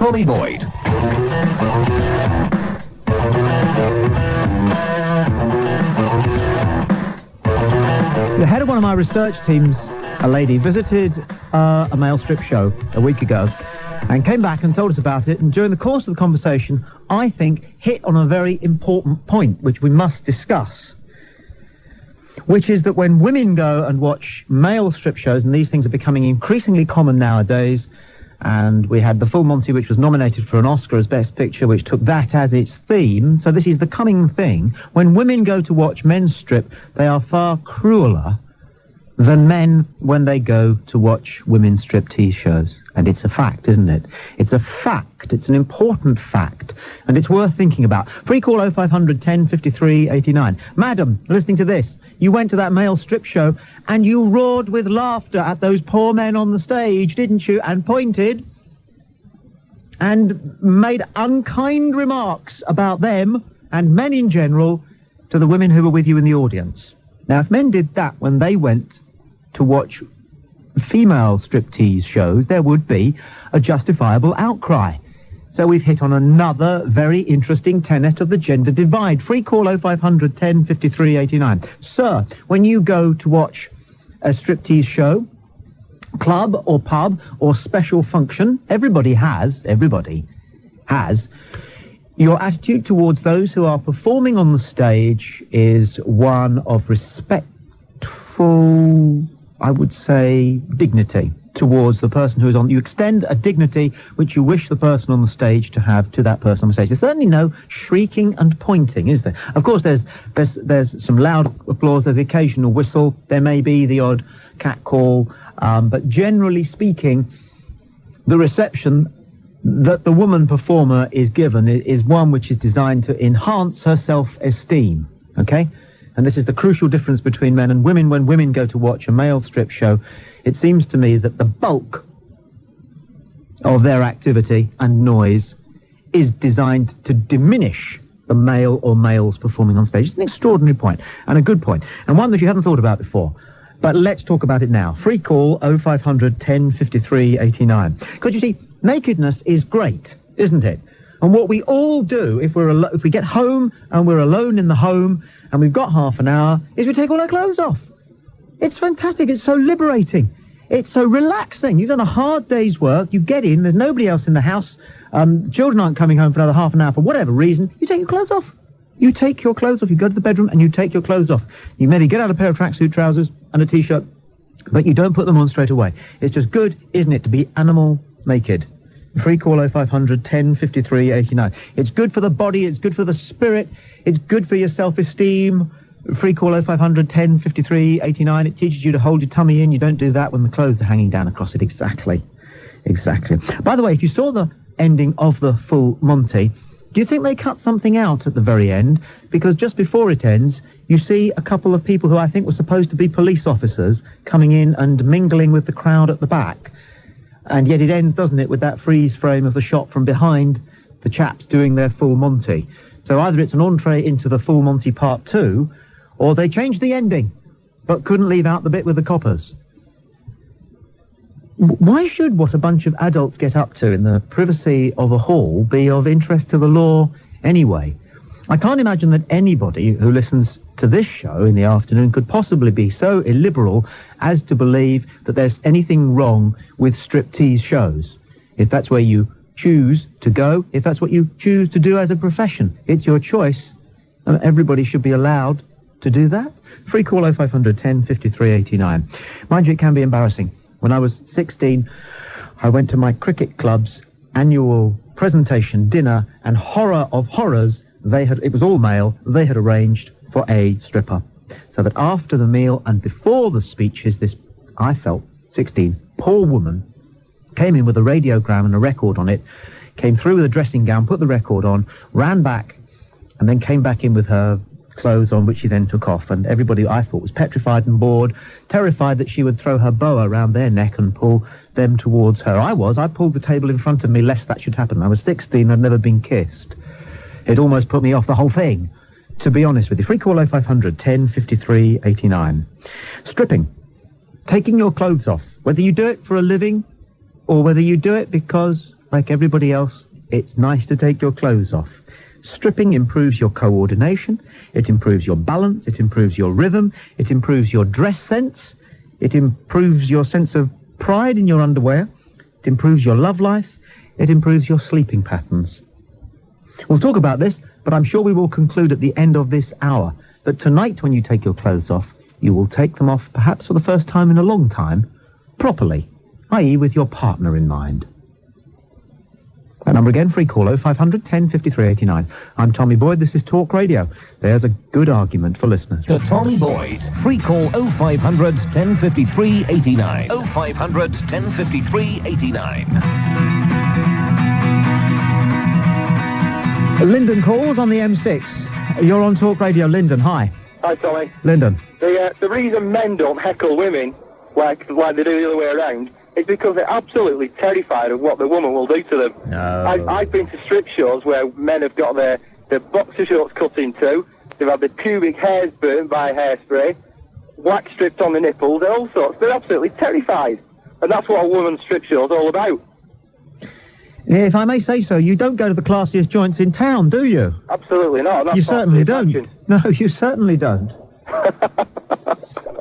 Tommy Boyd. The head of one of my research teams, a lady, visited a male strip show a week ago and came back and told us about it, and during the course of the conversation, I think, hit on a very important point which we must discuss, which is that when women go and watch male strip shows, and these things are becoming increasingly common nowadays, and we had the Full Monty, which was nominated for an Oscar as Best Picture, which took that as its theme, so this is the coming thing. When women go to watch men's strip, they are far crueler than men when they go to watch women's striptease shows. And it's a fact, isn't it? It's a fact. It's an important fact. And it's worth thinking about. Free call 0500 10 53 89. Madam, listening to this, you went to that male strip show and you roared with laughter at those poor men on the stage, didn't you? And pointed and made unkind remarks about them and men in general to the women who were with you in the audience. Now, if men did that when they went to watch female striptease shows, there would be a justifiable outcry. So we've hit on another very interesting tenet of the gender divide. Free call 0500 10 53 89. Sir, when you go to watch a striptease show, club or pub or special function, everybody has, your attitude towards those who are performing on the stage is one of respectful, I would say, dignity towards the person who is on. You extend a dignity which you wish the person on the stage to have to that person on the stage. There's certainly no shrieking and pointing, is there? Of course, there's some loud applause, there's the occasional whistle, there may be the odd catcall, but generally speaking, the reception that the woman performer is given is one which is designed to enhance her self-esteem, okay? And this is the crucial difference between men and women. When women go to watch a male strip show, it seems to me that the bulk of their activity and noise is designed to diminish the male or males performing on stage. It's an extraordinary point, and a good point, and one that you haven't thought about before. But let's talk about it now. Free call 0500 10 53 89. Because you see, nakedness is great, isn't it? And what we all do if we get home and we're alone in the home and we've got half an hour is we take all our clothes off. It's fantastic. It's so liberating. It's so relaxing. You've done a hard day's work. You get in. There's nobody else in the house. Children aren't coming home for another half an hour for whatever reason. You take your clothes off. You take your clothes off. You go to the bedroom and you take your clothes off. You maybe get out a pair of tracksuit trousers and a T-shirt, but you don't put them on straight away. It's just good, isn't it, to be animal naked. Free call 0500 10 53 89. It's good for the body, it's good for the spirit, it's good for your self-esteem. Free call 0500 10 53 89. It teaches you to hold your tummy in. You don't do that when the clothes are hanging down across it. Exactly. By the way, if you saw the ending of the Full Monty, do you think they cut something out at the very end? Because just before it ends, you see a couple of people who I think were supposed to be police officers coming in and mingling with the crowd at the back. And yet it ends, doesn't it, with that freeze frame of the shot from behind the chaps doing their Full Monty. So either it's an entree into the Full Monty Part 2, or they changed the ending, but couldn't leave out the bit with the coppers. Why should what a bunch of adults get up to in the privacy of a hall be of interest to the law anyway? I can't imagine that anybody who listens to this show in the afternoon could possibly be so illiberal as to believe that there's anything wrong with striptease shows. If that's where you choose to go, if that's what you choose to do as a profession, it's your choice. Everybody should be allowed to do that. Free call 0500 10 53 89. Mind you, it can be embarrassing. When I was 16, I went to my cricket club's annual presentation dinner, and horror of horrors, it was all male, they had arranged for a stripper. So that after the meal and before the speeches, this, I felt, 16, poor woman came in with a radiogram and a record on it, came through with a dressing gown, put the record on, ran back, and then came back in with her clothes on, which she then took off. And everybody, I thought, was petrified and bored, terrified that she would throw her boa around their neck and pull them towards her. I pulled the table in front of me lest that should happen. I was 16, I'd never been kissed. It almost put me off the whole thing, to be honest with you. Free call 0500 10 53 89. Stripping. Taking your clothes off. Whether you do it for a living or whether you do it because like everybody else, it's nice to take your clothes off. Stripping improves your coordination, it improves your balance, it improves your rhythm, it improves your dress sense, it improves your sense of pride in your underwear, it improves your love life, it improves your sleeping patterns. We'll talk about this, but I'm sure we will conclude at the end of this hour that tonight when you take your clothes off, you will take them off perhaps for the first time in a long time, properly, i.e. with your partner in mind. That number again, free call 0500 10 53 89. I'm Tommy Boyd, this is Talk Radio. There's a good argument for listeners. To Tommy Boyd, free call 0500 10 53 89. 0500 10 53 89. Lyndon calls on the M6. You're on Talk Radio. Lyndon, hi. Hi, Tommy. Lyndon. The reason men don't heckle women like they do the other way around is because they're absolutely terrified of what the woman will do to them. No. I've been to strip shows where men have got their boxer shorts cut in two, they've had their pubic hairs burnt by hairspray, wax stripped on the nipples, and all sorts. They're absolutely terrified. And that's what a woman's strip show's all about. If I may say so, you don't go to the classiest joints in town, do you? Absolutely not. That's You certainly don't. imagine. No, you certainly don't.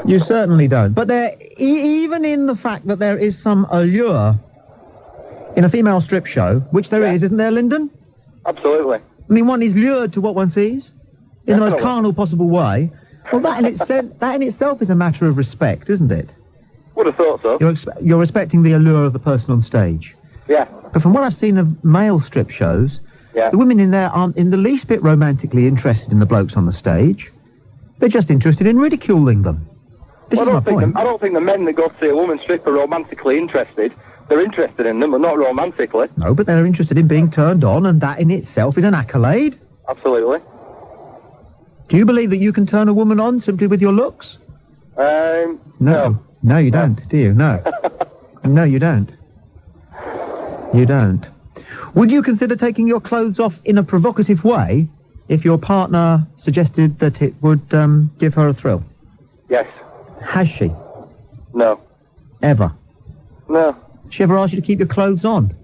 You certainly don't. But there, even in the fact that there is some allure in a female strip show, which there is, isn't there, Lyndon? Absolutely. I mean, one is lured to what one sees in the most Definitely. carnal possible way. Well, that in itself is a matter of respect, isn't it? Would have thought so. You're respecting the allure of the person on stage. Yeah. But from what I've seen of male strip shows, Yeah. the women in there aren't in the least bit romantically interested in the blokes on the stage. They're just interested in ridiculing them. This is my point. I don't think the men that go to see a woman strip are romantically interested. They're interested in them, but not romantically. No, but they're interested in being turned on, and that in itself is an accolade. Absolutely. Do you believe that you can turn a woman on simply with your looks? No. No, you don't, do you? No. No, you don't. You don't. Would you consider taking your clothes off in a provocative way if your partner suggested that it would give her a thrill? Yes. Has she? No. Ever? No. She ever asked you to keep your clothes on?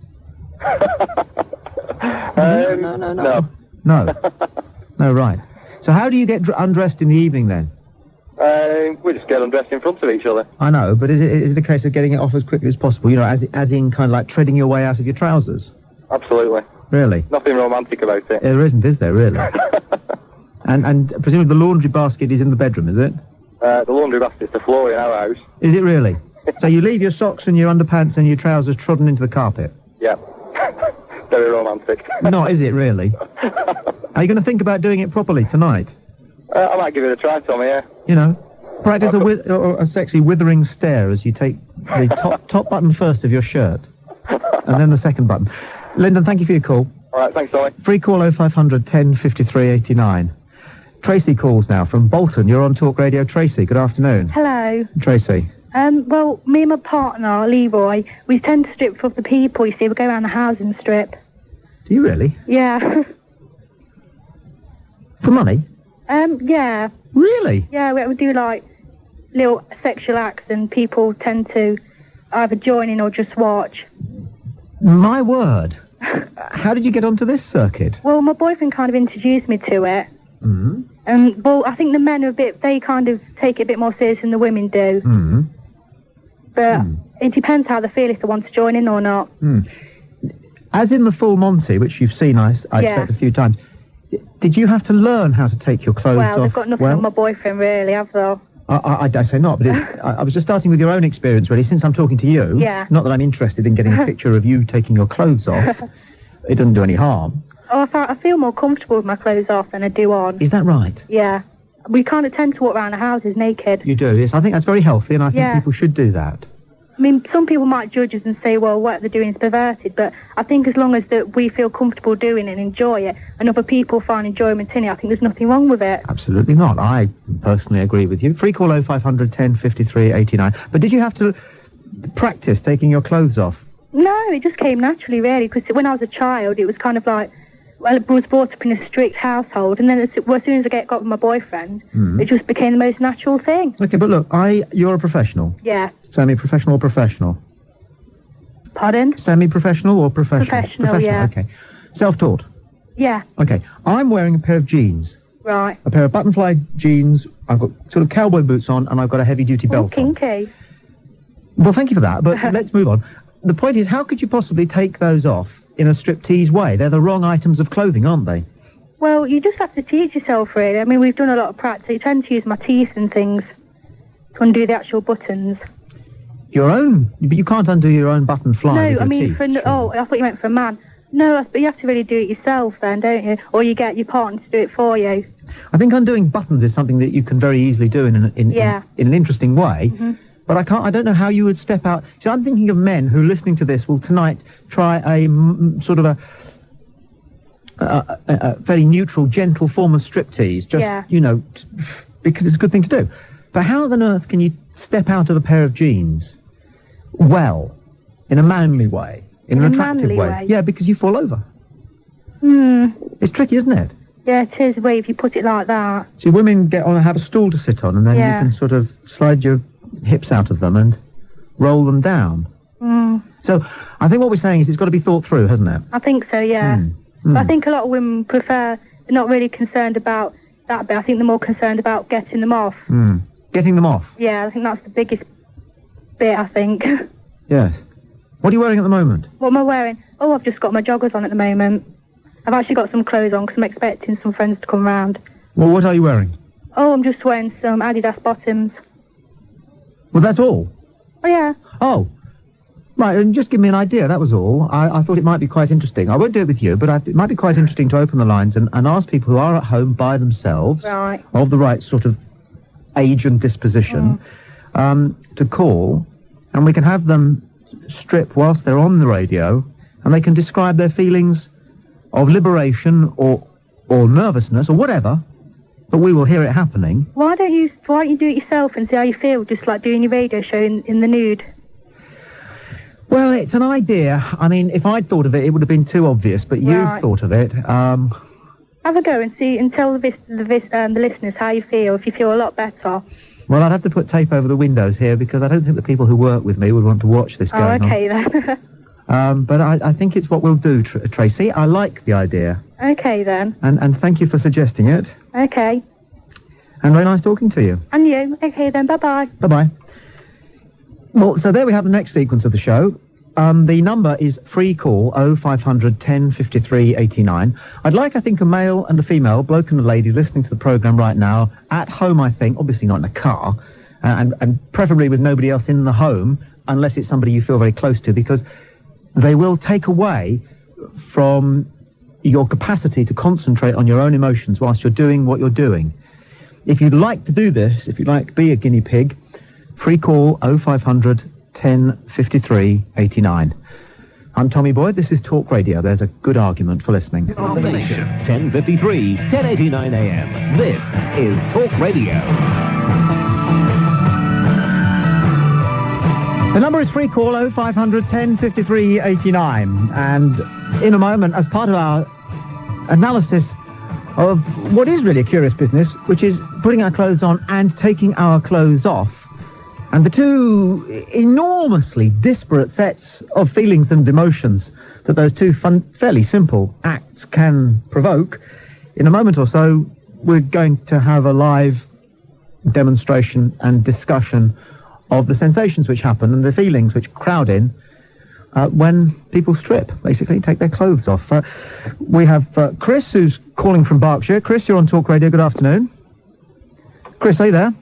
No. No. No, right. So how do you get undressed in the evening then? We just get undressed in front of each other. I know, but is it a case of getting it off as quickly as possible? You know, as in kind of like treading your way out of your trousers? Absolutely. Really? Nothing romantic about it. There isn't, is there, really? and presumably the laundry basket is in the bedroom, is it? The laundry basket's the floor in our house. Is it really? So you leave your socks and your underpants and your trousers trodden into the carpet? Yeah. Very romantic. Not, is it, really? Are you going to think about doing it properly tonight? I might give it a try, Tommy, yeah. You know, practice a sexy withering stare as you take the top button first of your shirt, and then the second button. Lyndon, thank you for your call. All right, thanks, Tommy. Free call 0500 10 53 89. Tracy calls now from Bolton. You're on Talk Radio. Tracy, good afternoon. Hello. Tracy. Well, me and my partner, Leroy, we tend to strip for the people, you see. We go around the house and strip. Do you really? Yeah. For money? Yeah. Really? Yeah, we do, like, little sexual acts, and people tend to either join in or just watch. My word. How did you get onto this circuit? Well, my boyfriend kind of introduced me to it. Mm-hmm. Well, I think the men are they kind of take it a bit more serious than the women do. Mm-hmm. But it depends how they feel, if they want to join in or not. Mm. As in the full Monty, which you've seen, I expect, a few times, did you have to learn how to take your clothes off? Well, they've got nothing on my boyfriend, really, have they? I say not, but I was just starting with your own experience, really, since I'm talking to you. Yeah. Not that I'm interested in getting a picture of you taking your clothes off. It doesn't do any harm. Oh, I feel more comfortable with my clothes off than I do on. Is that right? Yeah. We kind of tend to walk around the houses naked. You do, yes. I think that's very healthy, and I think people should do that. I mean, some people might judge us and say, well, what they're doing is perverted, but I think as long as that we feel comfortable doing it and enjoy it, and other people find enjoyment in it, I think there's nothing wrong with it. Absolutely not. I personally agree with you. Free call 0500 10 53 89. But did you have to practice taking your clothes off? No, it just came naturally, really, because when I was a child, it was kind of like, well, I was brought up in a strict household, and then as soon as I got with my boyfriend, it just became the most natural thing. Okay, but look, you're a professional. Yeah. Semi-professional or professional? Pardon? Semi-professional or professional? Professional, yeah. Okay. Self-taught? Yeah. Okay. I'm wearing a pair of jeans. Right. A pair of button-fly jeans. I've got sort of cowboy boots on, and I've got a heavy-duty belt on. Kinky. Well, thank you for that, but let's move on. The point is, how could you possibly take those off in a striptease way? They're the wrong items of clothing, aren't they? Well, you just have to teach yourself, really. I mean, we've done a lot of practice. I tend to use my teeth and things to undo the actual buttons. Your own? But you can't undo your own button fly with No, your I mean, teeth, oh, I thought you meant for a man. No, but you have to really do it yourself then, don't you? Or you get your partner to do it for you. I think undoing buttons is something that you can very easily do in an interesting way. Mm-hmm. But I don't know how you would step out. So I'm thinking of men who, listening to this, will tonight try a sort of a very neutral, gentle form of striptease. Just, you know, because it's a good thing to do. But how on earth can you step out of a pair of jeans well, in a manly way, in an attractive way? Yeah, because you fall over. It's tricky, isn't it? Yeah, it is, way if you put it like that. See, women get on and have a stool to sit on, and then you can sort of slide your hips out of them and roll them down. So I think what we're saying is it's got to be thought through, hasn't it? I think so, yeah. But I think a lot of women prefer, they're not really concerned about that bit. I think they're more concerned about getting them off. Getting them off? Yeah, I think that's the biggest bit, I think. Yes. What are you wearing at the moment? What am I wearing? Oh, I've just got my joggers on at the moment. I've actually got some clothes on because I'm expecting some friends to come round. Well, what are you wearing? Oh, I'm just wearing some Adidas bottoms. Well, that's all? Oh, yeah. Oh. Right, and just give me an idea, that was all. I thought it might be quite interesting. I won't do it with you, but it might be quite interesting to open the lines and ask people who are at home by themselves, of the right sort of age and disposition, to call, and we can have them strip whilst they're on the radio, and they can describe their feelings of liberation or nervousness or whatever, but we will hear it happening. Why don't you do it yourself and see how you feel, just like doing your radio show in the nude? Well, it's an idea. I mean, if I'd thought of it, it would have been too obvious, but you've thought of it. Have a go and see, and tell the listeners how you feel, if you feel a lot better. Well, I'd have to put tape over the windows here because I don't think the people who work with me would want to watch this going on. Okay then. But I think it's what we'll do, Tracy. I like the idea. Okay then. And thank you for suggesting it. Okay. And very nice talking to you. And you. Okay then, bye-bye. Bye-bye. Well, so there we have the next sequence of the show. The number is free call 0500 10 53 89. I'd like, I think, a male and a female, bloke and a lady, listening to the programme right now, at home, I think, obviously not in a car, and preferably with nobody else in the home, unless it's somebody you feel very close to, because they will take away from your capacity to concentrate on your own emotions whilst you're doing what you're doing. If you'd like to do this, if you'd like to be a guinea pig, free call 0500 10 53 89. I'm Tommy Boyd. This is Talk Radio. There's a good argument for listening. Combination 1053, 1089 AM. This is Talk Radio. The number is free call 0500 10 53 89. And in a moment, as part of our analysis of what is really a curious business, which is putting our clothes on and taking our clothes off, and the two enormously disparate sets of feelings and emotions that those two fairly simple acts can provoke, in a moment or so, we're going to have a live demonstration and discussion of the sensations which happen and the feelings which crowd in when people strip, basically, take their clothes off. We have Chris, who's calling from Berkshire. Chris, you're on Talk Radio. Good afternoon. Chris, are you there?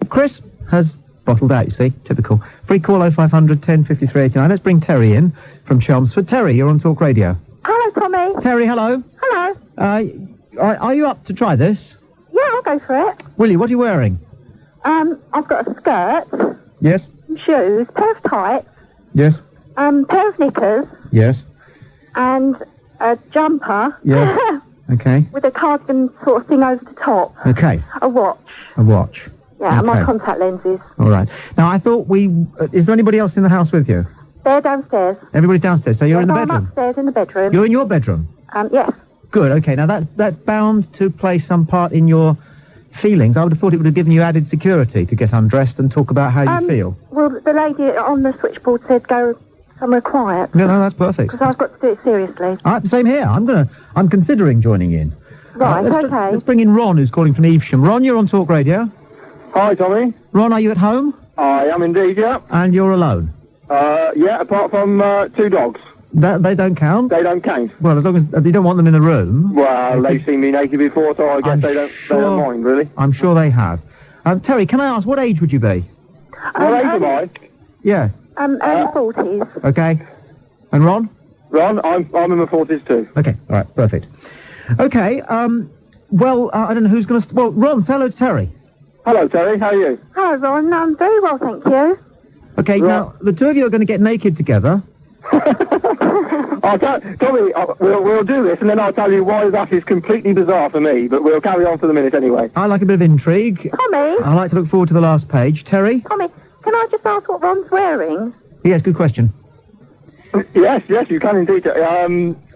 Chris has bottled out, you see. Typical. Free call 0500 10 53 89. Let's bring Terry in from Chelmsford. Terry, you're on Talk Radio. Hello, Tommy. Terry, hello. Hello. Are you up to try this? Yeah, I'll go for it. Willie, what are you wearing? I've got a skirt. Yes. Shoes, pair of tights. Yes. Pair of knickers. Yes. And a jumper. Yeah. Okay. With a cardigan sort of thing over the top. Okay. A watch. A watch. Yeah, and my Okay. contact lenses. All right. Now, I thought is there anybody else in the house with you? They're downstairs. Everybody's downstairs, so you're in the I'm bedroom? upstairs in the bedroom. You're in your bedroom? Yes. Good, okay. Now, that's bound to play some part in your feelings, I would have thought it would have given you added security to get undressed and talk about how you feel. Well, the lady on the switchboard said go somewhere quiet. No, that's perfect. Because I've got to do it seriously. Same here. I'm considering joining in. Right, okay. Let's bring in Ron, who's calling from Evesham. Ron, you're on Talk Radio. Hi, Tommy. Ron, are you at home? I am indeed, yeah. And you're alone? Yeah, apart from 2 dogs. They don't count? They don't count. Well, as long as you don't want them in a room. Well, they've seen me naked before, so I guess they don't mind, really. I'm sure they have. Terry, can I ask, what age would you be? What age am I? Yeah. Early 40s. Okay. And Ron? Ron, I'm in my 40s too. Okay, all right, perfect. Okay, well, I don't know who's going to... Well, Ron, say hello to Terry. Hello, Terry, how are you? Hello, Ron. I'm very well, thank you. Okay, now, the two of you are going to get naked together. Tommy, we'll do this, and then I'll tell you why that is completely bizarre for me, but we'll carry on for the minute anyway. I like a bit of intrigue. Tommy? I like to look forward to the last page. Terry? Tommy, can I just ask what Ron's wearing? Yes, good question. Yes, you can indeed.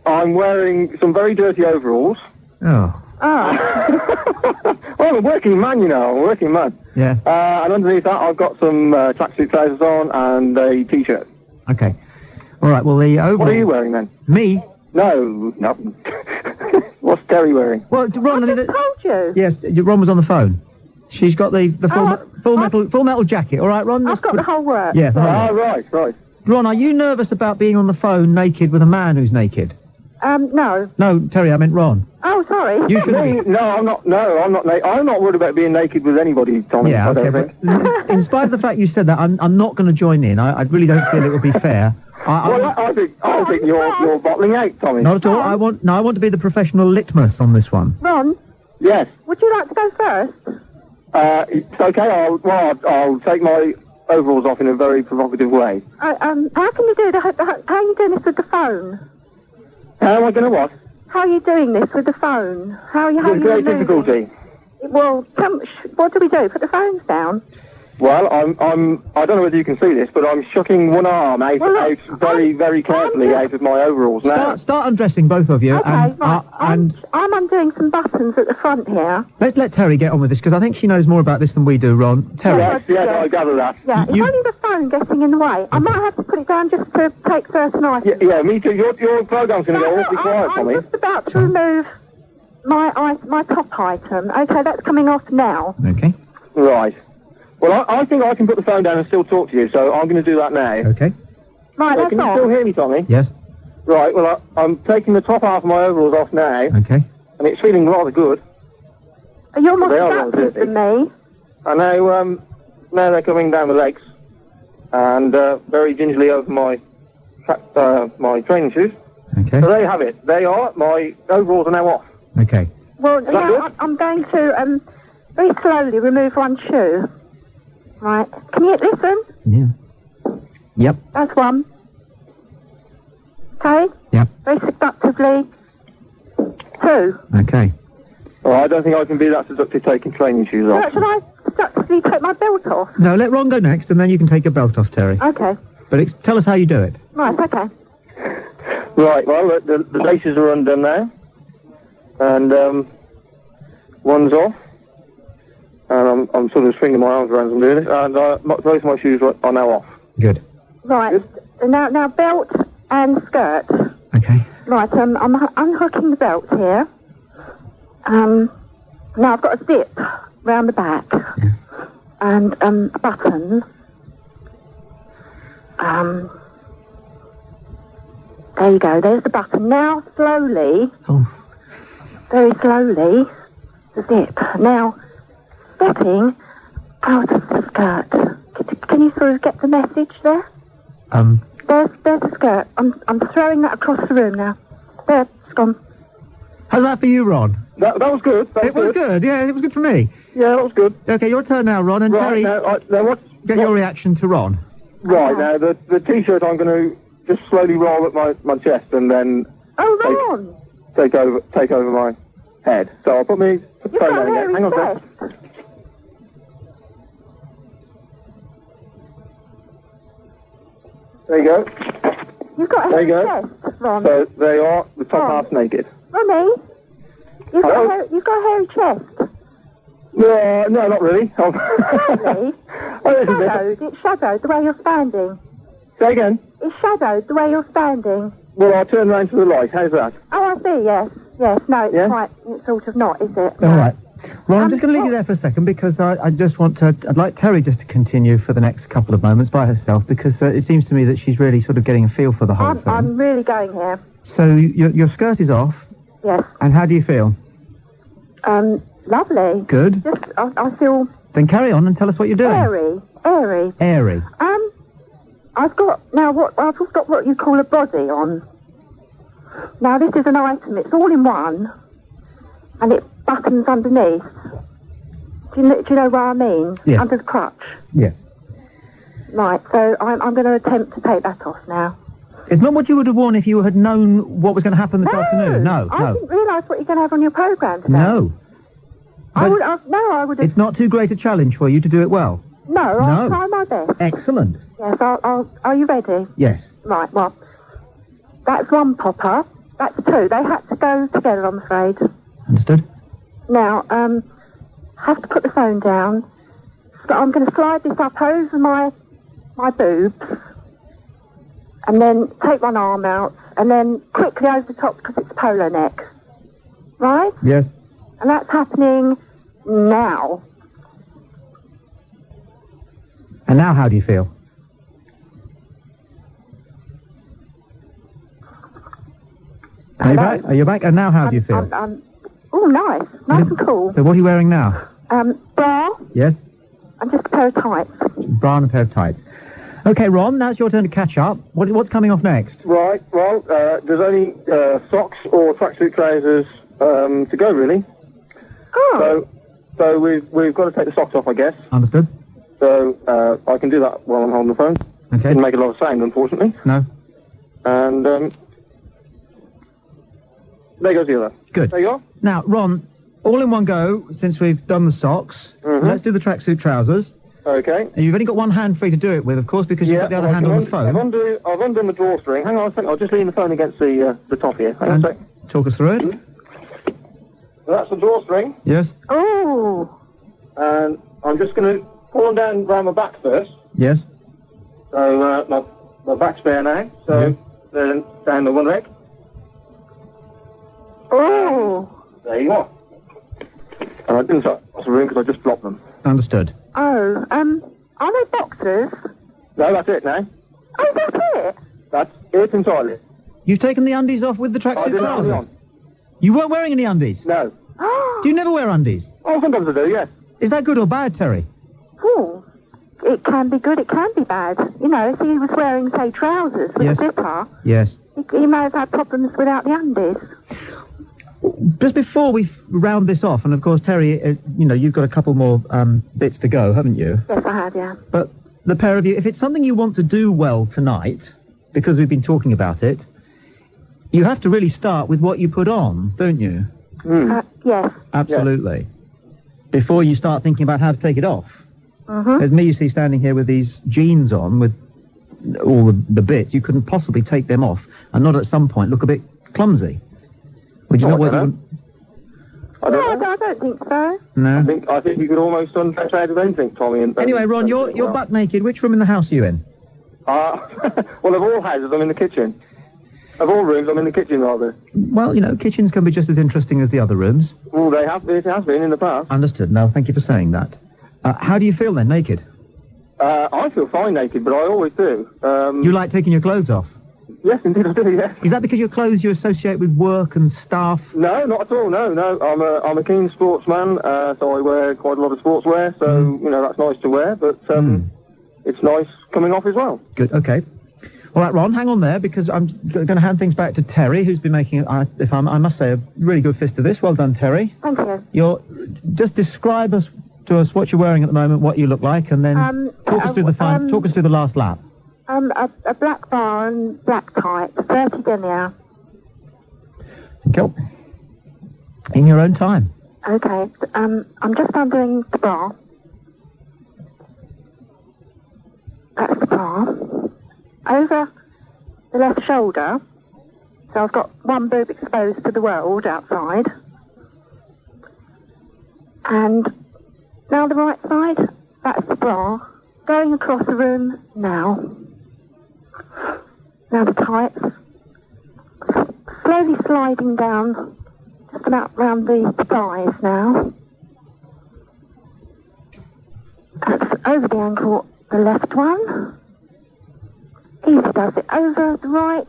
I'm wearing some very dirty overalls. Oh. Oh. Well, I'm a working man, you know. I'm a working man. Yeah. And underneath that, I've got some tracksuit trousers on and a T-shirt. Okay. All right, well, the overall... What are you wearing, then? Me? No. What's Terry wearing? Well, Ron... I just told you. Yes, Ron was on the phone. She's got the full metal jacket. All right, Ron? I've got the whole work. Yeah. Right. Ron, are you nervous about being on the phone naked with a man who's naked? No. No, Terry, I meant Ron. Oh, sorry. You should No, I'm not. No, I'm not. I'm not worried about being naked with anybody, Tommy. Yeah, okay. But in spite of the fact you said that, I'm not going to join in. I really don't feel it would be fair. I think you're bottling out, Tommy. Not at all. I want to be the professional litmus on this one. Ron? Yes. Would you like to go first? It's okay. I'll take my overalls off in a very provocative way. How can you do that? How are you doing this with the phone? How am I going to what? How are you doing this with the phone? How are you With great moving? difficulty. Well, what do we do? Put the phones down? Well, I don't know whether you can see this, but I'm shucking one arm out very, very carefully out of my overalls now. Start undressing, both of you. Okay, right. And I'm undoing some buttons at the front here. let's let Terry get on with this, because I think she knows more about this than we do, Ron. Terry. Yes, I gather that. Yeah, it's only the phone getting in the way. I might have to put it down just to take certain items. Yeah, me too. Your program's going to go awfully quiet, Tommy. I'm just about to remove my top item. Okay, that's coming off now. Okay. Right. Well, I think I can put the phone down and still talk to you, so I'm going to do that now. Okay. Right, So that's can you on. still hear me, Tommy? Yes. Right, well, I'm taking the top half of my overalls off now, Okay. and it's feeling rather good. You're more They are rather productive dirty. than me. And now they're coming down the legs, and very gingerly over my training shoes. Okay. So there you have it. My overalls are now off. Okay. Well, that now good? I'm going to very slowly remove one shoe. Right. Can you listen? Yeah. Yep. That's one. Okay? Yep. Very seductively. Two. Okay. Well, I don't think I can be that seductive taking training shoes off. Should I seductively take my belt off? No, let Ron go next, and then you can take your belt off, Terry. Okay. But tell us how you do it. Right, okay. Right, well, the laces are undone now, and one's off, and I'm sort of swinging my arms around as I'm doing this, and both of my shoes are now off. Good. Right. Now belt and skirt. Okay. Right, I'm unhooking the belt here. Now I've got a zip round the back. Yeah. And a button. There you go, there's the button. Now slowly, very slowly, the zip. Now, stepping out of the skirt. Can you sort of get the message there? There's the skirt. I'm throwing that across the room now. There, it's gone. How's that for you, Ron? That was good. It was good. Yeah, it was good for me. Yeah, that was good. Okay, your turn now, Ron, and Right, Terry, now get your reaction to Ron. Right, now the T-shirt I'm going to just slowly roll at my chest and then Oh, Ron! take over my head. So I'll put the You've phone got down a again. hairy Hang on a chest. sec. There you go. You've got a There hairy you go. chest, Ron. So they are the top Oh. half naked. Ronnie, you've Hello? got a hairy chest. No, not really. Really? It's shadowed the way you're standing. Say again? It's shadowed the way you're standing. Well, I'll turn round to the light. How's that? Oh, I see, yes. Yes, no, it's sort of not, is it? All right. Ron, I'm just going to leave you there for a second because I just want to... I'd like Terry just to continue for the next couple of moments by herself because it seems to me that she's really sort of getting a feel for the whole thing. I'm really going here. So your skirt is off. Yes. And how do you feel? Lovely. Good. Just, I feel... Then carry on and tell us what you're doing. Airy. Airy. I've got what you call a body on. Now this is an item. It's all in one, and it buttons underneath. Do you know what I mean? Yeah. Under the crutch. Yeah. Right. So I'm going to attempt to take that off now. It's not what you would have worn if you had known what was going to happen this afternoon. No. I didn't realise what you're going to have on your programme today. No. I would have. It's not too great a challenge for you to do it well. No, I'll try my best. Excellent. Yes, are you ready? Yes. Right, well, that's one popper. That's two. They had to go together, I'm afraid. Understood. Now, have to put the phone down. So I'm going to slide this up over my boobs, and then take one arm out, and then quickly over the top because it's polo neck. Right? Yes. And that's happening now. And now how do you feel? Are you back? And now how do you feel? Oh, nice. Nice and cool. So what are you wearing now? Bra. Yes. And just a pair of tights. Bra and a pair of tights. Okay, Ron, now it's your turn to catch up. What's coming off next? Right, well, there's only socks or tracksuit trousers to go, really. Oh. So we've got to take the socks off, I guess. Understood. So I can do that while I'm holding the phone. Okay. Didn't make a lot of sound, unfortunately. No. And there goes the other. Good. There you are. Now, Ron, all in one go, since we've done the socks, let's do the tracksuit trousers. Okay. And you've only got one hand free to do it with, of course, because you've got the other hand on the phone. I've undone the drawstring. Hang on a second. I'll just lean the phone against the top here. Hang on a second. Talk us through it. That's the drawstring. Yes. Oh. And I'm just going to pull them down around my back first. Yes. So my back's bare now. So then down the one leg. Oh. There you are. And I didn't start the room because I just dropped them. Understood. Oh. Are they boxers? No, that's it now. Oh, that's it? That's it entirely. You've taken the undies off with the I tracksuit didn't have trousers? them on. You weren't wearing any undies? No. Do you never wear undies? Oh, sometimes I do, yes. Is that good or bad, Terry? Oh. It can be good, it can be bad. You know, if he was wearing, say, trousers with a zipper, Yes. he may have had problems without the undies. Just before we round this off, and of course, Terry, you've got a couple more bits to go, haven't you? Yes, I have, yeah. But the pair of you, if it's something you want to do well tonight, because we've been talking about it, you have to really start with what you put on, don't you? Yes. Absolutely. Before you start thinking about how to take it off. There's me, you see, standing here with these jeans on, with all the bits. You couldn't possibly take them off and not at some point look a bit clumsy. Would you not want to... I don't know. I don't think so. No? I think you could almost undress out of anything, Tommy. Anyway, Ron, you're butt naked. Which room in the house are you in? Well, of all houses, I'm in the kitchen. Of all rooms, I'm in the kitchen, rather. Well, kitchens can be just as interesting as the other rooms. Well, it has been in the past. Understood. Now, thank you for saying that. How do you feel then, naked? I feel fine naked, but I always do. You like taking your clothes off? Yes, indeed I do, yes. Is that because your clothes you associate with work and staff? No, not at all, no. I'm a keen sportsman, so I wear quite a lot of sportswear, so, that's nice to wear, but it's nice coming off as well. Good, okay. All right, Ron, hang on there, because I'm going to hand things back to Terry, who's been making, I must say, a really good fist of this. Well done, Terry. Thank you. Just describe to us what you're wearing at the moment, what you look like, and then talk us through the last lap. A black bar and black tights, 30 denier. Cool. In your own time. Okay, I'm just undoing the bra. That's the bra. Over the left shoulder, so I've got one boob exposed to the world outside. And Now the right side, that's the bra. Going across the room now. Now the tights. Slowly sliding down, just about round the thighs now. That's over the ankle, the left one. Easy does it. Over the right.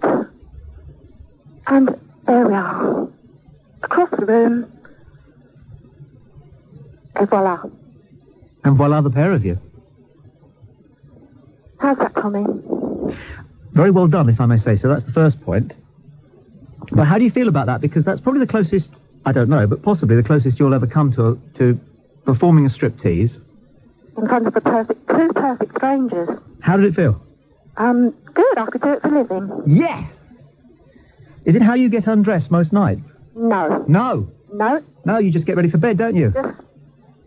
And there we are. Across the room. And voila. And voila, the pair of you. How's that, Tommy? Very well done, if I may say so. That's the first point. But how do you feel about that? Because that's probably the closest, I don't know, but possibly the closest you'll ever come to performing a striptease. In front of two perfect strangers. How did it feel? Good. I could do it for a living. Yes! Is it how you get undressed most nights? No. No? No. No, you just get ready for bed, don't you?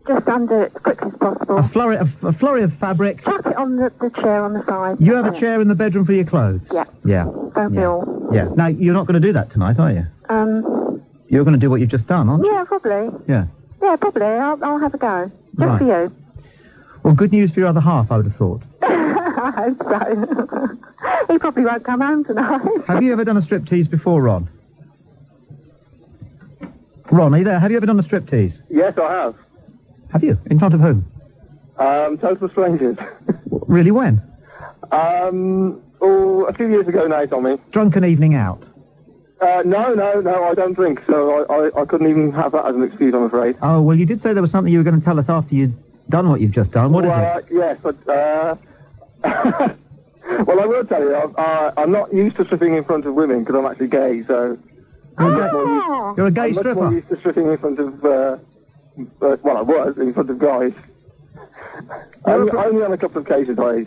Just undo it as quickly as possible. A flurry of fabric. Chuck it on the chair on the side. You have a chair in the bedroom for your clothes? Yeah. Yeah. Don't be all. Yeah. Now, you're not going to do that tonight, are you? You're going to do what you've just done, aren't you? Yeah, probably. Yeah. Yeah, probably. I'll have a go. Just for you. Well, good news for your other half, I would have thought. I hope so. He probably won't come home tonight. Have you ever done a striptease before, Ron? Ron, are you there? Have you ever done a striptease? Yes, I have. Have you? In front of whom? Total strangers. Really, when? A few years ago now, Tommy. Drunken evening out? No, I don't drink, so I couldn't even have that as an excuse, I'm afraid. Oh, well, you did say there was something you were going to tell us after you'd done what you've just done. What is it? Yes, but, well, I will tell you, I'm not used to stripping in front of women, because I'm actually gay, so... You're a gay stripper? I'm much more used to stripping in front of, well, I was, in front of guys. Only on a couple of occasions I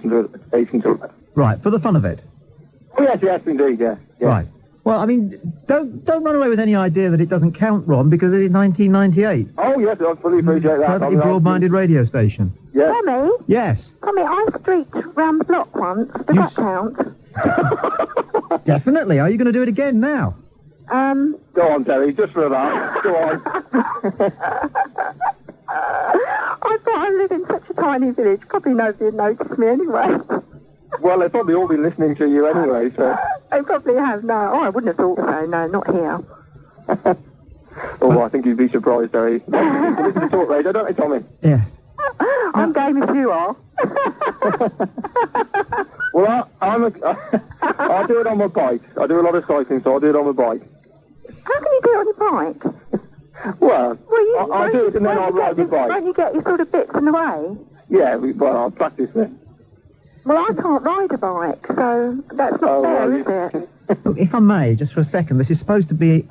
hasten to it. Right, for the fun of it? Oh, yes, indeed, yeah. Right. Well, I mean, don't run away with any idea that it doesn't count, Ron, because it is 1998. Oh, yes, I fully appreciate that. Perfectly broad-minded radio station. Yes. Tommy? Yes. Tommy, I streaked round the block once. Does that count? Definitely. Are you going to do it again now? Go on, Terry, just for that. Go on. I thought I live in such a tiny village. Probably nobody would notice me anyway. Well, they've probably all been listening to you anyway, so... They probably have, no. Oh, I wouldn't have thought so, no, not here. Oh, I think you'd be surprised, Terry. You listen to talk radio, don't they, Tommy? Yes. I'm game if you are. Well, I do it on my bike. I do a lot of cycling, so I do it on my bike. How can you do it on your bike? Well, I do it and then I'll ride my bike. Don't you get your sort of bits in the way? Yeah, well, I'll practice it. Well, I can't ride a bike, so that's not fair, is it? Look, if I may, just for a second, this is supposed to be,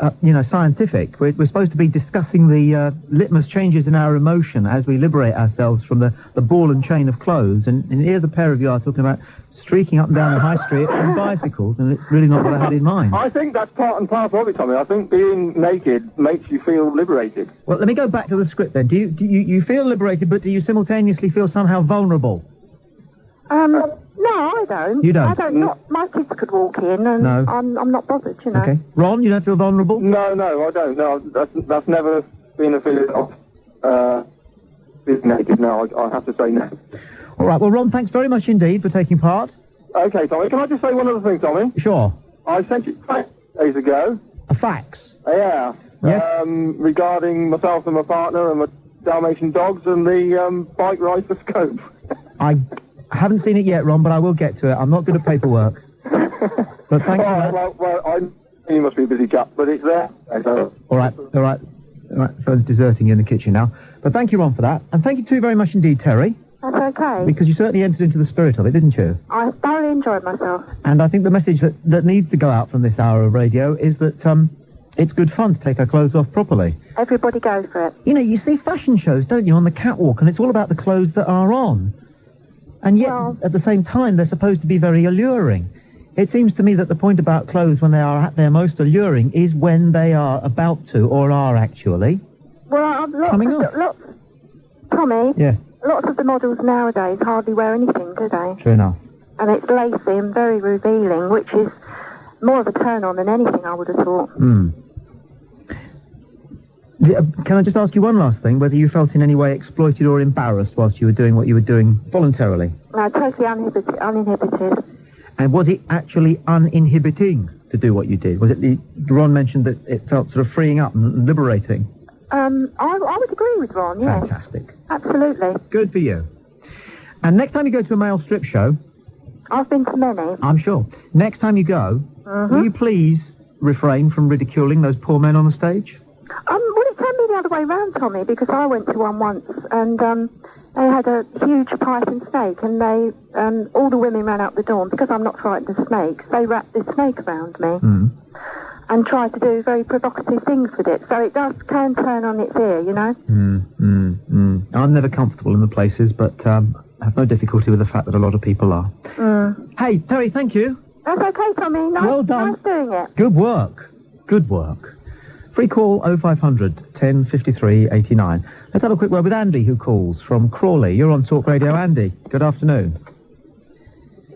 scientific. We're supposed to be discussing the litmus changes in our emotion as we liberate ourselves from the ball and chain of clothes. And here's a pair of you are talking about streaking up and down the high street on bicycles, and it's really not what I had in mind. I think that's part and parcel of it, Tommy. I think being naked makes you feel liberated. Well, let me go back to the script then. Do you feel liberated, but do you simultaneously feel somehow vulnerable? No, I don't. You don't? I don't. My kids could walk in, and No. I'm not bothered, you know. Okay. Ron, you don't feel vulnerable? No, I don't. No, that's never been a feeling of being naked. No, I have to say no. All right. Well, Ron, thanks very much indeed for taking part. Okay, Tommy. Can I just say one other thing, Tommy? Sure. I sent you a fax days ago. A fax? Yeah. Yes? Regarding myself and my partner and my Dalmatian dogs and the bike ride for Scope. I haven't seen it yet, Ron, but I will get to it. I'm not good at paperwork. But thank you. Well, you must be a busy chap, but it's there. All right. Phone's deserting you in the kitchen now. But thank you, Ron, for that. And thank you too very much indeed, Terry. That's okay. Because you certainly entered into the spirit of it, didn't you? I thoroughly enjoyed myself. And I think the message that needs to go out from this hour of radio is that it's good fun to take our clothes off properly. Everybody go for it. You know, you see fashion shows, don't you, on the catwalk, and it's all about the clothes that are on. And yet, at the same time, they're supposed to be very alluring. It seems to me that the point about clothes when they are at their most alluring is when they are about to, or are actually, coming off. Tommy? Yeah. Lots of the models nowadays hardly wear anything, do they? True enough. And it's lacy and very revealing, which is more of a turn-on than anything, I would have thought. Can I just ask you one last thing, whether you felt in any way exploited or embarrassed whilst you were doing what you were doing voluntarily? No, totally uninhibited. And was it actually uninhibiting to do what you did? Was it Ron mentioned that it felt sort of freeing up and liberating? I would agree with Ron, yes. Fantastic. Absolutely. Good for you. And next time you go to a male strip show... I've been to many. I'm sure. Next time you go, will you please refrain from ridiculing those poor men on the stage? Well, it can be the other way round, Tommy, because I went to one once, and they had a huge python snake, and they all the women ran out the door, and because I'm not frightened of snakes, they wrapped this snake around me and tried to do very provocative things with it. So it can turn on its ear, you know? I'm never comfortable in the places, but I have no difficulty with the fact that a lot of people are. Hey, Terry, thank you. That's okay, Tommy. Well done. Nice doing it. Good work. Good work. Free call 0500 1053 89. Let's have a quick word with Andy, who calls from Crawley. You're on Talk Radio, Andy. Good afternoon.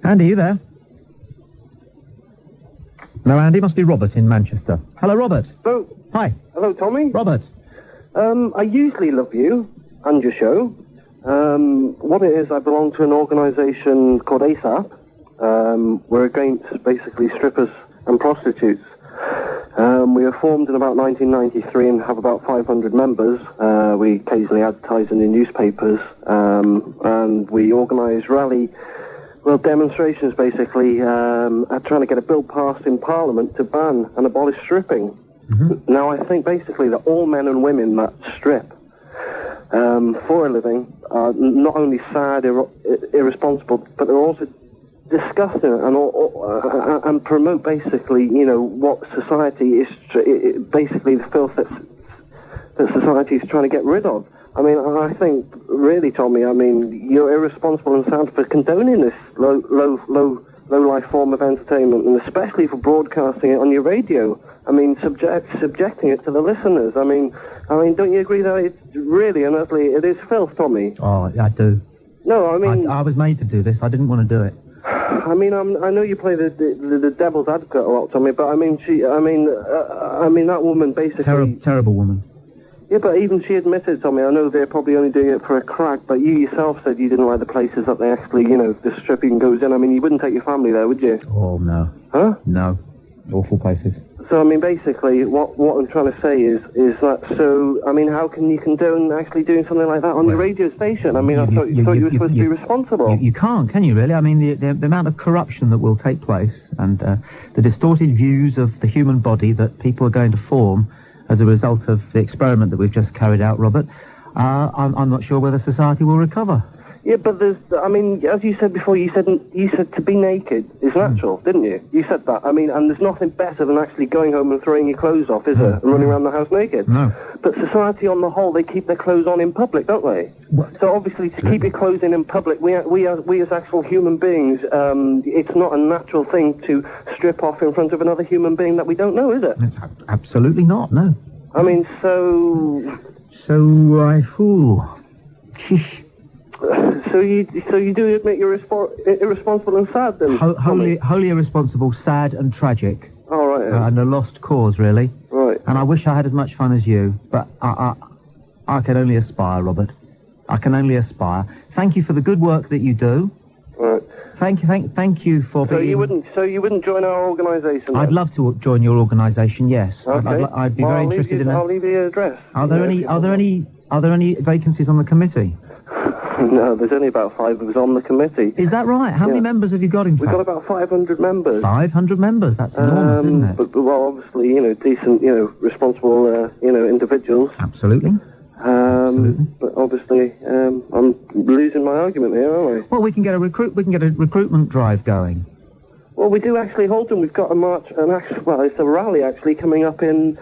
Andy, you there? No, Andy, must be Robert in Manchester. Hello, Robert. Hello. Hi. Hello, Tommy. Robert. I usually love you and your show. What it is, I belong to an organisation called ASAP. We're against basically strippers and prostitutes. We were formed in about 1993 and have about 500 members. We occasionally advertise in the newspapers, and we organise demonstrations basically, at trying to get a bill passed in Parliament to ban and abolish stripping. Now, I think basically that all men and women that strip for a living are not only sad, irresponsible, but they're also disgusting and promote basically, you know, what society is, basically the filth that society is trying to get rid of. I mean, I think, really, Tommy, I mean, you're irresponsible and sad for condoning this low-life form of entertainment, and especially for broadcasting it on your radio. I mean, subjecting it to the listeners. I mean, don't you agree that it's really and utterly, it is filth, Tommy? Oh, I do. No, I mean... I was made to do this. I didn't want to do it. I mean, I know you play the devil's advocate a lot, Tommy, but I mean, that woman basically... Terrible woman. Yeah, but even she admitted, Tommy, I know they're probably only doing it for a crack, but you yourself said you didn't like the places that they actually, you know, the stripping goes in. I mean, you wouldn't take your family there, would you? Oh, no. Huh? No. Awful places. So, I mean, basically, what I'm trying to say is that, so, I mean, how can you condone actually doing something like that on your radio station? I mean, I thought you were supposed to be responsible. You can't, can you, really? I mean, the amount of corruption that will take place and the distorted views of the human body that people are going to form as a result of the experiment that we've just carried out, Robert, I'm not sure whether society will recover. Yeah, but there's, I mean, as you said before, you said to be naked is natural, didn't you? You said that. I mean, and there's nothing better than actually going home and throwing your clothes off, is there? And running around the house naked. No. But society on the whole, they keep their clothes on in public, don't they? What? So obviously, to keep your clothes in public, we as actual human beings, it's not a natural thing to strip off in front of another human being that we don't know, is it? It's absolutely not, no. I mean, so you do admit you're irresponsible and sad, then? Wholly irresponsible, sad and tragic. All right. Yeah. And a lost cause, really. Right. And I wish I had as much fun as you, but I can only aspire, Robert. I can only aspire. Thank you for the good work that you do. Right. Thank you for being... So you wouldn't join our organisation? I'd love to join your organisation. Yes. Okay. I'd be very interested in that. I'll leave you your address. Are there any vacancies on the committee? No, there's only about 5 of us on the committee. Is that right? How many members have you got, in fact? We've got about 500 members. 500 members? That's enormous, isn't it? But well, obviously, you know, decent, you know, responsible, you know, individuals. Absolutely. Absolutely. But obviously, I'm losing my argument here, aren't I? Well, we can get a recruitment drive going. Well, we do actually hold them. We've got a march, it's a rally actually coming up in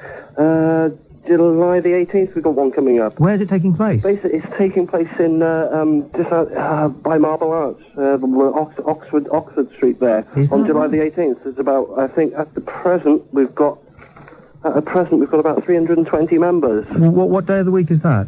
July the 18th. We've got one coming up. Where is it taking place? Basically, it's taking place in just by Marble Arch, Oxford Street there, on July the 18th. There's about, I think, at present we've got about 320 members. What day of the week is that?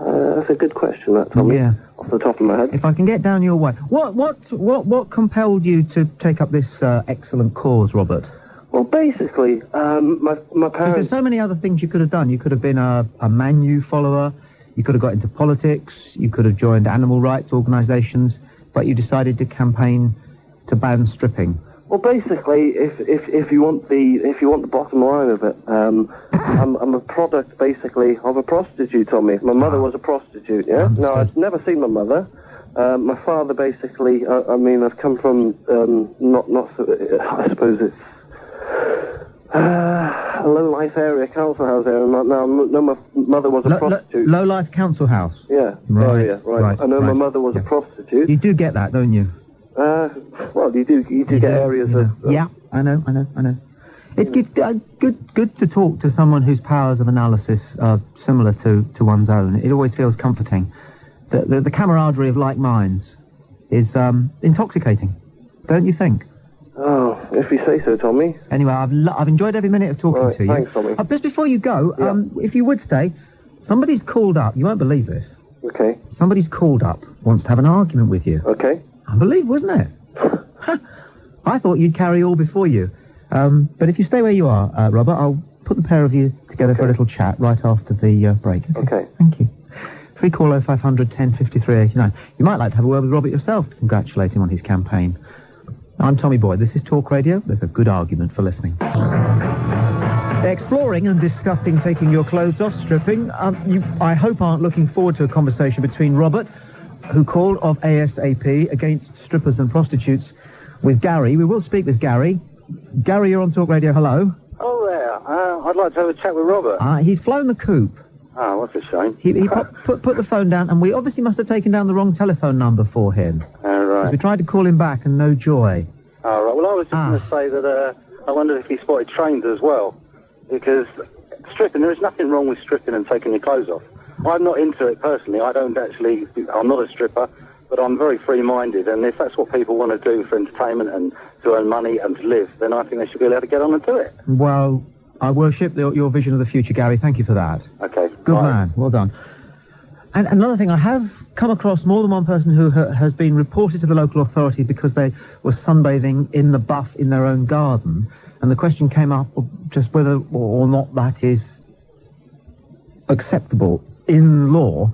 That's a good question, that, Tommy. Yeah. Off the top of my head. If I can get down your way. What compelled you to take up this excellent cause, Robert? Well, basically, my Because parents... there's so many other things you could have done. You could have been a Manu follower. You could have got into politics. You could have joined animal rights organisations. But you decided to campaign to ban stripping. Well, basically, if you want the bottom line of it, I'm a product basically of a prostitute, Tommy. My mother was a prostitute. Yeah. No, I've never seen my mother. My father basically. I've come from not. I suppose it's a low-life area, council house area. My mother was a prostitute. Low-life council house. Yeah. Right. Area, right. I know my mother was a prostitute. You do get that, don't you? Well, you do get areas of... Yeah, I know. It's good to talk to someone whose powers of analysis are similar to one's own. It always feels comforting. The camaraderie of like minds is intoxicating, don't you think? Oh, if you say so, Tommy. Anyway, I've enjoyed every minute of talking to you. Thanks, Tommy. Just before you go, if you would stay, somebody's called up. You won't believe this. Okay. Somebody's called up, wants to have an argument with you. Okay. Unbelievable, isn't it? I thought you'd carry all before you. But if you stay where you are, Robert, I'll put the pair of you together for a little chat right after the break. Okay. Thank you. Free call 0500 1053 89. You might like to have a word with Robert yourself to congratulate him on his campaign. I'm Tommy Boyd. This is Talk Radio. There's a good argument for listening. Exploring and discussing taking your clothes off, stripping. You, I hope, aren't looking forward to a conversation between Robert, who called of ASAP against strippers and prostitutes, with Gary. We will speak with Gary. Gary, you're on Talk Radio. Hello. Oh, there. I'd like to have a chat with Robert. He's flown the coop. Oh, what's a shame. He put the phone down, and we obviously must have taken down the wrong telephone number for him. Oh, right. We tried to call him back, and no joy. Oh, right. Well, I was just going to say that I wondered if he spotted trains as well. Because stripping, there is nothing wrong with stripping and taking your clothes off. I'm not into it personally. I'm not a stripper, but I'm very free-minded, and if that's what people want to do for entertainment and to earn money and to live, then I think they should be allowed to get on and do it. Well, I worship your vision of the future, Gary. Thank you for that. Okay. Good man. Well done. And another thing, I have come across more than one person who has been reported to the local authority because they were sunbathing in the buff in their own garden, and the question came up just whether or not that is acceptable in law,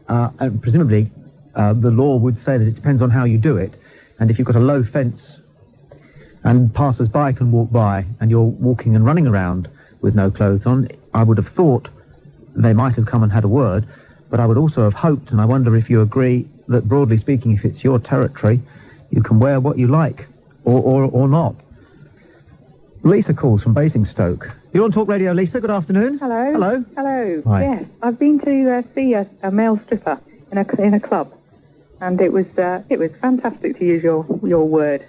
and presumably the law would say that it depends on how you do it, and if you've got a low fence and passers-by can walk by and you're walking and running around with no clothes on, I would have thought they might have come and had a word, but I would also have hoped, and I wonder if you agree, that broadly speaking, if it's your territory, you can wear what you like, or not. Lisa calls from Basingstoke. You're on Talk Radio, Lisa. Good afternoon. Hello. Hello. Hello. Hi. Yes, I've been to see a male stripper in a club, and it was fantastic, to use your word.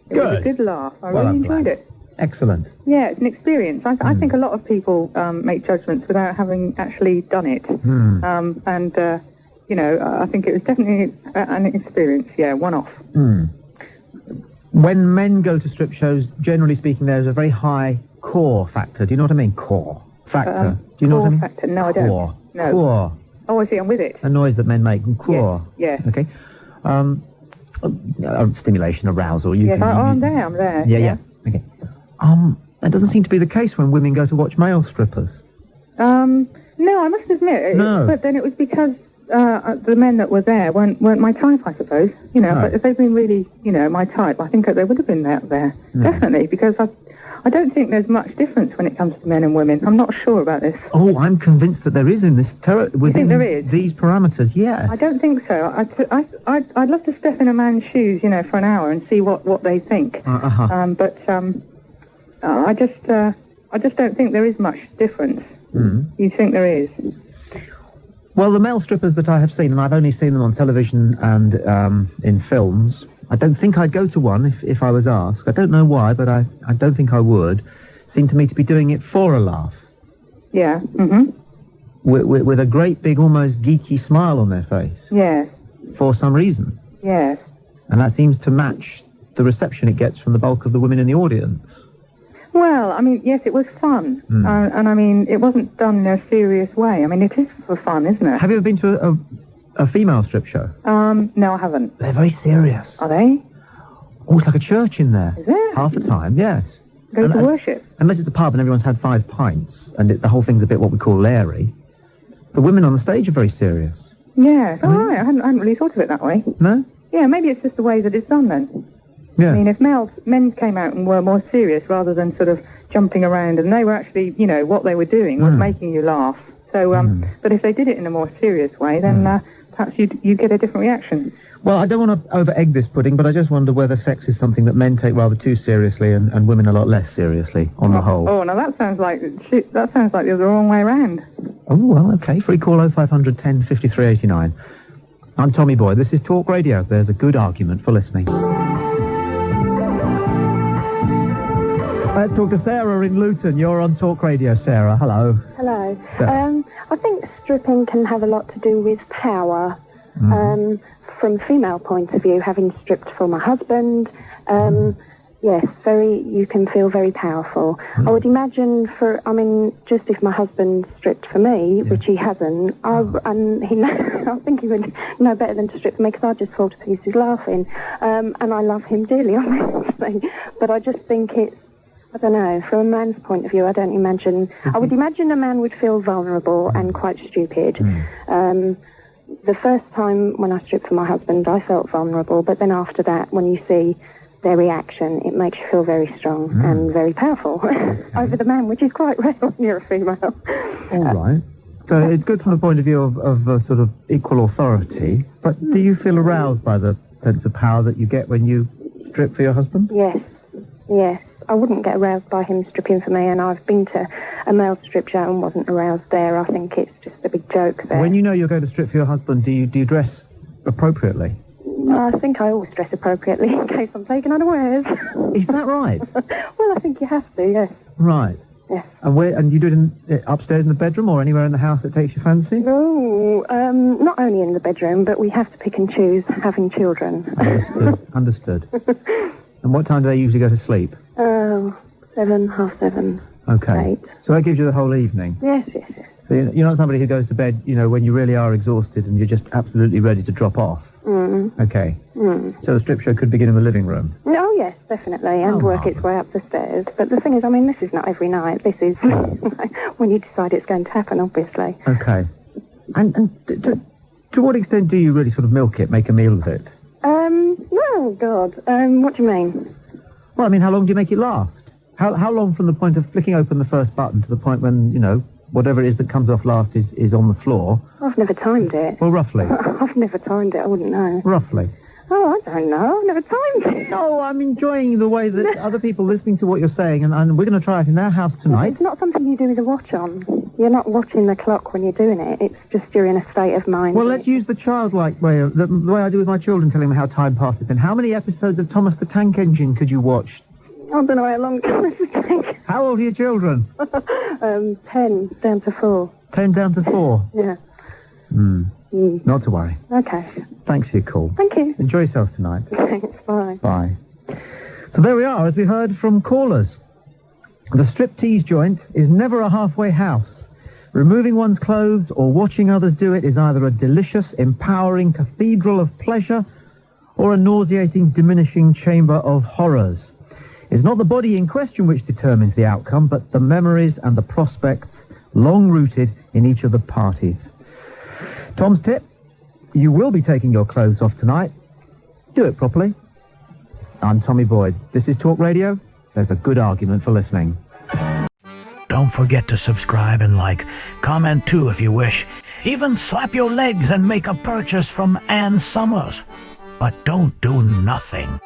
It was a good laugh. I really enjoyed it. Excellent. Yeah, it's an experience. I think a lot of people make judgments without having actually done it. I think it was definitely an experience. Yeah, one-off. When men go to strip shows, generally speaking, there's a very high core factor. Do you know what I mean? Core factor. Do you know what I mean? Factor? No, I don't. Core. No. Core. Oh, I see. I'm with it. A noise that men make. Core. Yeah. Okay. Stimulation, arousal. I'm there. Yeah. Okay. That doesn't seem to be the case when women go to watch male strippers. No, I must admit. No. But then it was because the men that were there weren't my type, I suppose. But if they'd been really, my type, I think they would have been there. Definitely, because I don't think there's much difference when it comes to men and women. I'm not sure about this. Oh, I'm convinced that there is in this within there is? These parameters, yes. I don't think so. I'd love to step in a man's shoes, for an hour and see what they think. But I just don't think there is much difference. You think there is? Well, the male strippers that I have seen, and I've only seen them on television and in films, I don't think I'd go to one if I was asked. I don't know why, but I don't think I would. Seem to me to be doing it for a laugh. Yeah. With a great big, almost geeky smile on their face. Yes. For some reason. Yes. And that seems to match the reception it gets from the bulk of the women in the audience. Well, yes, it was fun. And it wasn't done in a serious way. it is for fun, isn't it? Have you ever been to a female strip show? No, I haven't. They're very serious. Are they? Oh, it's like a church in there. Is it? Half the time, yes. go to worship. Unless it's a pub and everyone's had 5 pints, and the whole thing's a bit what we call larry. The women on the stage are very serious. Yeah, all right. I hadn't really thought of it that way. No? Yeah, maybe it's just the way that it's done then. Yeah. I mean, if men came out and were more serious rather than sort of jumping around, and they were actually, you know, what they were doing was making you laugh. So, but if they did it in a more serious way, then perhaps you'd get a different reaction. Well, I don't want to over-egg this pudding, but I just wonder whether sex is something that men take rather too seriously and women a lot less seriously, on the whole. Oh, now that sounds like the wrong way around. Oh, well, okay. Free call 0500 10 53 89. I'm Tommy Boyd. This is Talk Radio. There's a good argument for listening. Let's talk to Sarah in Luton. You're on Talk Radio, Sarah. Hello. Hello. I think stripping can have a lot to do with power. From female point of view, having stripped for my husband, yes, you can feel very powerful. I would imagine just if my husband stripped for me, which he hasn't, I think he would know better than to strip for me because I just fall to pieces laughing. And I love him dearly, obviously. But I just think I don't know, from a man's point of view, I don't imagine... I would imagine a man would feel vulnerable and quite stupid. The first time when I stripped for my husband, I felt vulnerable, but then after that, when you see their reaction, it makes you feel very strong and very powerful over the man, which is quite rare when you're a female. All right. So it's good from the point of view of sort of equal authority, but do you feel aroused by the sense of power that you get when you strip for your husband? Yes. I wouldn't get aroused by him stripping for me, and I've been to a male strip show and wasn't aroused there. I think it's just a big joke there. When you know you're going to strip for your husband, do you dress appropriately? I think I always dress appropriately in case I'm taken unawares. Is that right? Well, I think you have to, yes. Right. Yes. And you do it upstairs in the bedroom or anywhere in the house that takes your fancy? Oh, not only in the bedroom, but we have to pick and choose having children. Understood. And what time do they usually go to sleep? 7, half 7. Okay. 8. So that gives you the whole evening? Yes. So you're not somebody who goes to bed, when you really are exhausted and you're just absolutely ready to drop off? Okay. So the strip show could begin in the living room? Oh, yes, definitely, and work its way up the stairs. But the thing is, this is not every night. This is when you decide it's going to happen, obviously. Okay. And to what extent do you really sort of milk it, make a meal of it? No, God. What do you mean? Well, how long do you make it last? How long from the point of flicking open the first button to the point when, whatever it is that comes off last is on the floor? I've never timed it. Well, roughly. I've never timed it. I wouldn't know. Roughly. Oh, I don't know. I've never timed it. No, I'm enjoying the way that other people listening to what you're saying, and we're going to try it in our house tonight. It's not something you do with a watch on. You're not watching the clock when you're doing it. It's just you're in a state of mind. Well, let's use the childlike way, the way I do with my children, telling them how time passes. And how many episodes of Thomas the Tank Engine could you watch? I don't know how long Thomas the Tank... How old are your children? 10 down to 4. 10 down to 4? Yeah. Not to worry. Okay. Thanks for your call. Thank you. Enjoy yourself tonight. Thanks. Bye. Bye. So there we are, as we heard from callers. The striptease joint is never a halfway house. Removing one's clothes or watching others do it is either a delicious, empowering cathedral of pleasure or a nauseating, diminishing chamber of horrors. It's not the body in question which determines the outcome, but the memories and the prospects long rooted in each of the parties. Tom's tip: you will be taking your clothes off tonight. Do it properly. I'm Tommy Boyd. This is Talk Radio. There's a good argument for listening. Don't forget to subscribe and like. Comment too if you wish. Even slap your legs and make a purchase from Ann Summers. But don't do nothing.